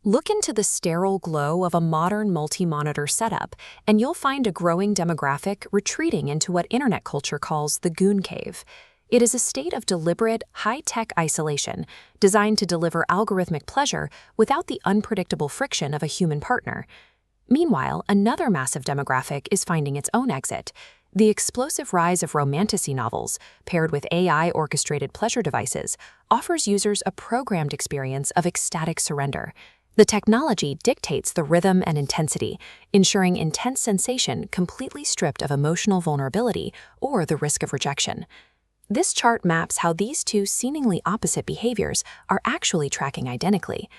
Look into the sterile glow of a modern multi-monitor setup, and you'll find a growing demographic retreating into what internet culture calls the goon cave. It is a state of deliberate, high-tech isolation designed to deliver algorithmic pleasure without the unpredictable friction of a human partner. Meanwhile, another massive demographic is finding its own exit. The explosive rise of romantasy novels, paired with AI-orchestrated pleasure devices, offers users a programmed experience of ecstatic surrender. The technology dictates the rhythm and intensity, ensuring intense sensation completely stripped of emotional vulnerability or the risk of rejection. This chart maps how these two seemingly opposite behaviors are actually tracking identically.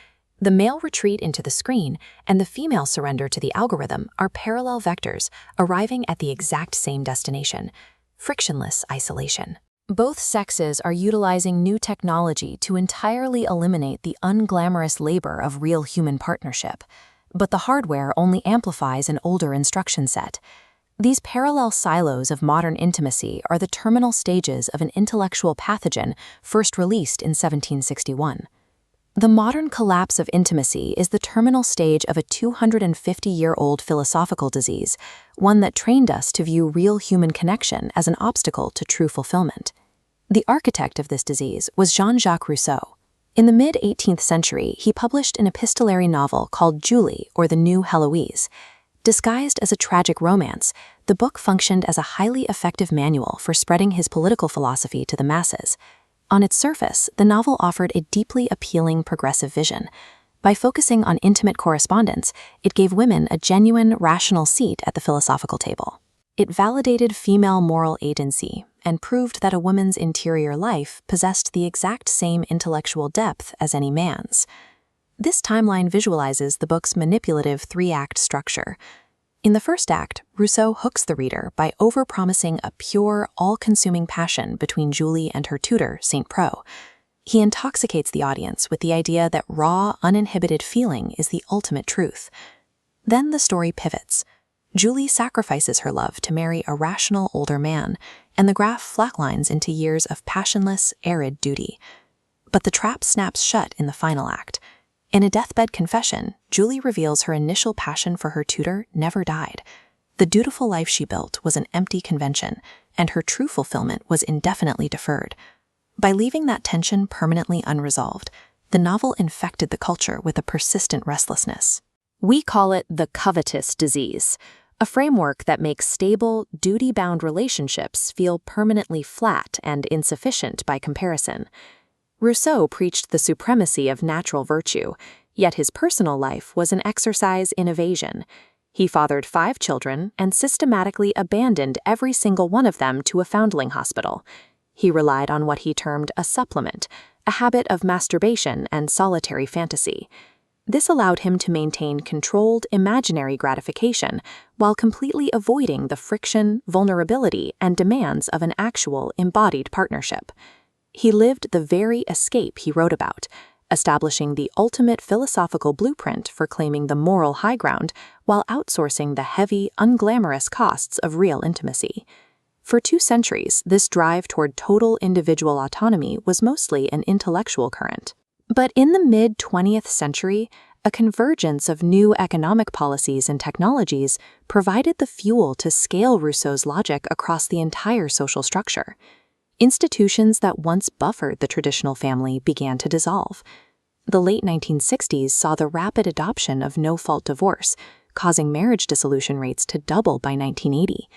The male retreat into the screen and the female surrender to the algorithm are parallel vectors arriving at the exact same destination: frictionless isolation. Both sexes are utilizing new technology to entirely eliminate the unglamorous labor of real human partnership, but the hardware only amplifies an older instruction set. These parallel silos of modern intimacy are the terminal stages of an intellectual pathogen first released in 1761. The modern collapse of intimacy is the terminal stage of a 250-year-old philosophical disease, one that trained us to view real human connection as an obstacle to true fulfillment. The architect of this disease was Jean-Jacques Rousseau. In the mid-18th century, he published an epistolary novel called Julie, or The New Heloise. Disguised as a tragic romance, the book functioned as a highly effective manual for spreading his political philosophy to the masses. On its surface, the novel offered a deeply appealing progressive vision. By focusing on intimate correspondence, it gave women a genuine, rational seat at the philosophical table. It validated female moral agency and proved that a woman's interior life possessed the exact same intellectual depth as any man's. This timeline visualizes the book's manipulative three-act structure. In the first act, Rousseau hooks the reader by overpromising a pure, all-consuming passion between Julie and her tutor, Saint Pro. He intoxicates the audience with the idea that raw, uninhibited feeling is the ultimate truth. Then the story pivots. Julie sacrifices her love to marry a rational older man, and the graph flatlines into years of passionless, arid duty. But the trap snaps shut in the final act. In a deathbed confession, Julie reveals her initial passion for her tutor never died. The dutiful life she built was an empty convention, and her true fulfillment was indefinitely deferred. By leaving that tension permanently unresolved, the novel infected the culture with a persistent restlessness. We call it the covetous disease, a framework that makes stable, duty-bound relationships feel permanently flat and insufficient by comparison. Rousseau preached the supremacy of natural virtue, yet his personal life was an exercise in evasion. He fathered 5 children and systematically abandoned every single one of them to a foundling hospital. He relied on what he termed a supplement, a habit of masturbation and solitary fantasy. This allowed him to maintain controlled, imaginary gratification while completely avoiding the friction, vulnerability, and demands of an actual, embodied partnership. He lived the very escape he wrote about, establishing the ultimate philosophical blueprint for claiming the moral high ground while outsourcing the heavy, unglamorous costs of real intimacy. For 2 centuries, this drive toward total individual autonomy was mostly an intellectual current. But in the mid-20th century, a convergence of new economic policies and technologies provided the fuel to scale Rousseau's logic across the entire social structure. Institutions that once buffered the traditional family began to dissolve. The late 1960s saw the rapid adoption of no-fault divorce, causing marriage dissolution rates to double by 1980.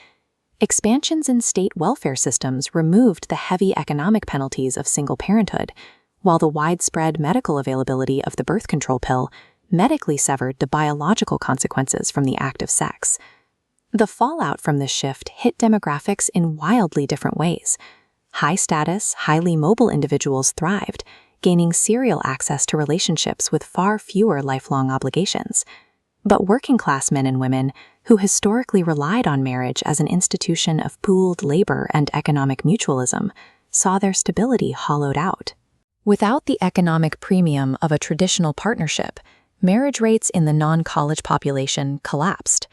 Expansions in state welfare systems removed the heavy economic penalties of single parenthood, while the widespread medical availability of the birth control pill medically severed the biological consequences from the act of sex. The fallout from this shift hit demographics in wildly different ways. High-status, highly mobile individuals thrived, gaining serial access to relationships with far fewer lifelong obligations. But working-class men and women, who historically relied on marriage as an institution of pooled labor and economic mutualism, saw their stability hollowed out. Without the economic premium of a traditional partnership, marriage rates in the non-college population collapsed.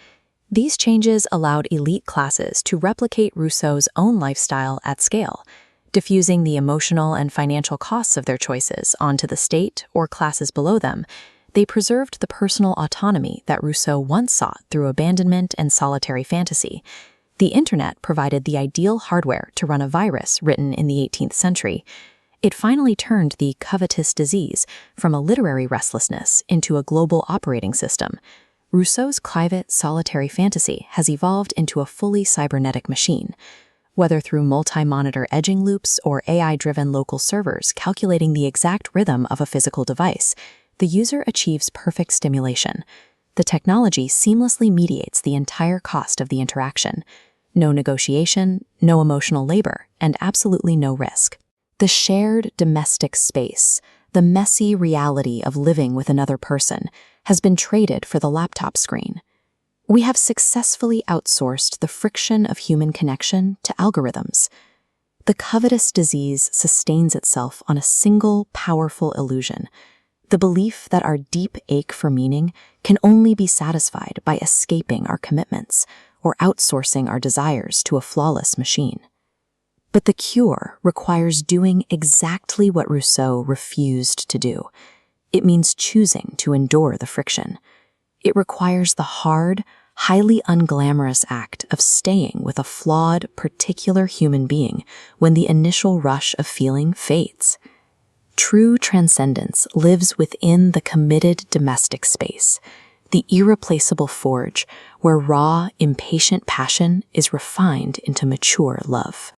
These changes allowed elite classes to replicate Rousseau's own lifestyle at scale, diffusing the emotional and financial costs of their choices onto the state or classes below them, They preserved the personal autonomy that Rousseau once sought through abandonment and solitary fantasy. The internet provided the ideal hardware to run a virus written in the 18th century. It finally turned the covetous disease from a literary restlessness into a global operating system. Rousseau's private, solitary fantasy has evolved into a fully cybernetic machine. Whether through multi-monitor edging loops or AI-driven local servers calculating the exact rhythm of a physical device, the user achieves perfect stimulation. The technology seamlessly mediates the entire cost of the interaction. No negotiation, no emotional labor, and absolutely no risk. The shared domestic space, the messy reality of living with another person, has been traded for the laptop screen. We have successfully outsourced the friction of human connection to algorithms. The covetous disease sustains itself on a single powerful illusion: the belief that our deep ache for meaning can only be satisfied by escaping our commitments or outsourcing our desires to a flawless machine. But the cure requires doing exactly what Rousseau refused to do. It means choosing to endure the friction. It requires the hard, highly unglamorous act of staying with a flawed, particular human being when the initial rush of feeling fades. True transcendence lives within the committed domestic space, the irreplaceable forge where raw, impatient passion is refined into mature love.